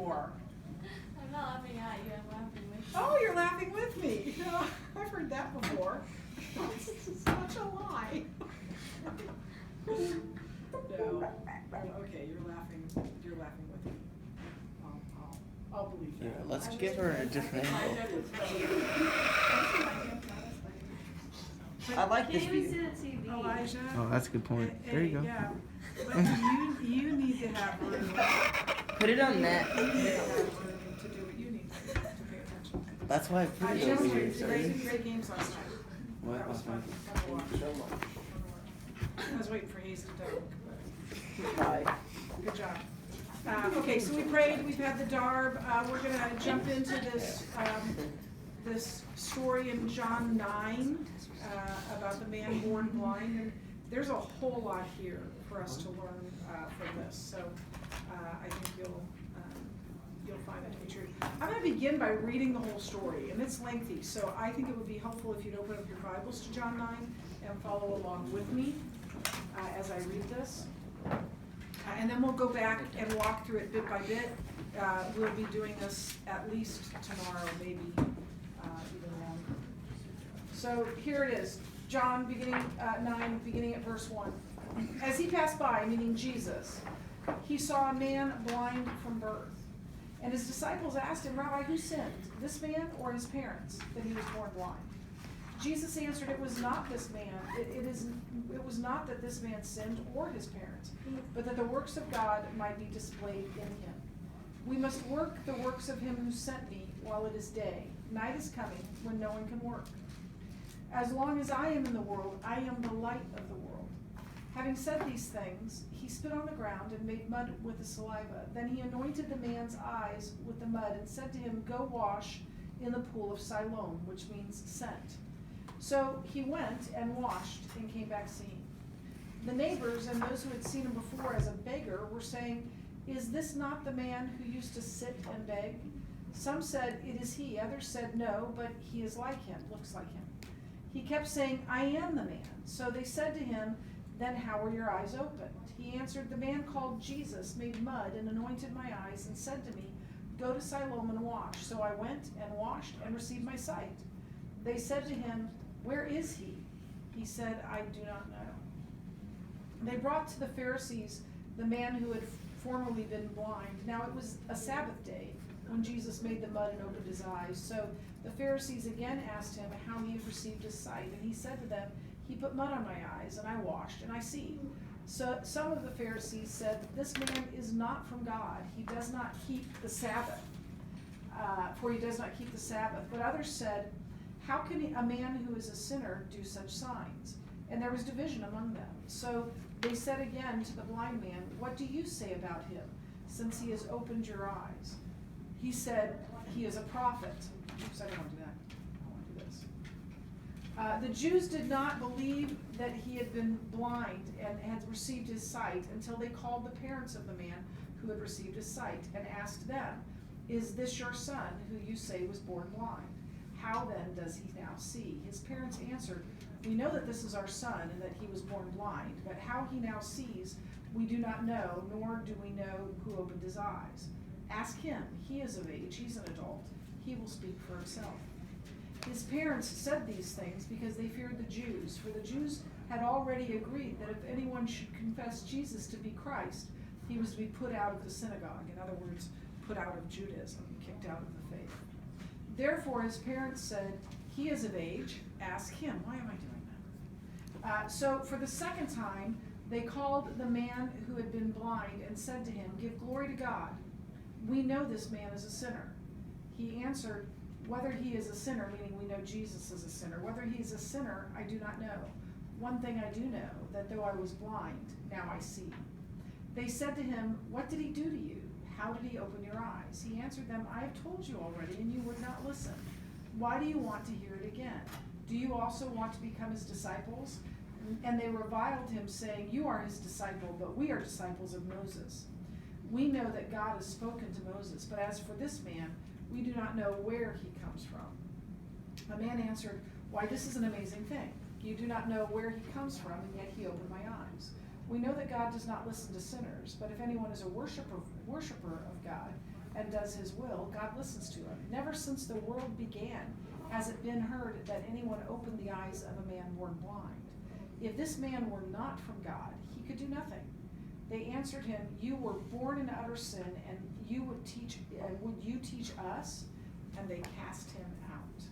before. I'm not laughing at you, I'm laughing with you. Oh, you're laughing with me. I've heard that before. It's such a lie. No. Okay, you're laughing with me. I'll believe that. Yeah, let's give her a different angle. I like Can't this even view. see the TV. Elijah. Oh, that's a good point. There you go. Yeah. But you need to have room. Put it on that. You need to have room to do what you need to pay attention. That's why I put I it just over here. played great games last night. What? That was fun. Fun to watch. I was waiting for Hayes to dunk, but Bye. good job. Okay, so we prayed, we've had the Darb, we're gonna jump into this story in John 9, about the man born blind, and there's a whole lot here for us to learn, from this, so, I think you'll find it to be true. I'm gonna begin by reading the whole story, and it's lengthy, so I think it would be helpful if you'd open up your Bibles to John 9 and follow along with me, as I read this. And then we'll go back and walk through it bit by bit. We'll be doing this at least tomorrow, maybe even longer. So here it is, John 9, beginning at verse 1. As he passed by, meaning Jesus, he saw a man blind from birth. And his disciples asked him, Rabbi, who sinned, this man or his parents, that he was born blind? Jesus answered, it was not this man, it was not that this man sinned or his parents, but that the works of God might be displayed in him. We must work the works of him who sent me while it is day. Night is coming when no one can work. As long as I am in the world, I am the light of the world. Having said these things, he spit on the ground and made mud with the saliva. Then he anointed the man's eyes with the mud and said to him, go wash in the pool of Siloam, which means sent. So he went and washed and came back seeing. The neighbors and those who had seen him before as a beggar were saying, is this not the man who used to sit and beg? Some said, it is he. Others said, no, but he is like him, looks like him. He kept saying, I am the man. So they said to him, then how were your eyes opened? He answered, the man called Jesus made mud and anointed my eyes and said to me, go to Siloam and wash. So I went and washed and received my sight. They said to him, where is he? He said, I do not know. They brought to the Pharisees the man who had formerly been blind. Now it was a Sabbath day when Jesus made the mud and opened his eyes. So the Pharisees again asked him how he had received his sight. And he said to them, he put mud on my eyes, and I washed, and I see. So some of the Pharisees said, this man is not from God. He does not keep the Sabbath, for he does not keep the Sabbath. But others said, how can a man who is a sinner do such signs? And there was division among them. So they said again to the blind man, what do you say about him, since he has opened your eyes? He said, he is a prophet. Oops, I don't want to do that. I want to do this. The Jews did not believe that he had been blind and had received his sight until they called the parents of the man who had received his sight and asked them, is this your son who you say was born blind? How then does he now see? His parents answered, we know that this is our son and that he was born blind, but how he now sees we do not know, nor do we know who opened his eyes. Ask him, he is of age, he's an adult, he will speak for himself. His parents said these things because they feared the Jews, for the Jews had already agreed that if anyone should confess Jesus to be Christ, he was to be put out of the synagogue, in other words, put out of Judaism, kicked out of the faith. Therefore his parents said, he is of age, ask him. Why am I doing that? So for the second time, they called the man who had been blind and said to him, give glory to God. We know this man is a sinner. He answered, whether he is a sinner, meaning we know Jesus is a sinner, whether he is a sinner, I do not know. One thing I do know, that though I was blind, now I see. They said to him, what did he do to you? How did he open your eyes? He answered them, I have told you already, and you would not listen. Why do you want to hear it again? Do you also want to become his disciples? And they reviled him, saying, you are his disciple, but we are disciples of Moses. We know that God has spoken to Moses, but as for this man, we do not know where he comes from. The man answered, why, this is an amazing thing. You do not know where he comes from, and yet he opened my eyes. We know that God does not listen to sinners, but if anyone is a worshiper of God, and does his will, God listens to him. Never since the world began has it been heard that anyone opened the eyes of a man born blind. If this man were not from God, he could do nothing. They answered him, you were born in utter sin, and would you teach us? And they cast him out.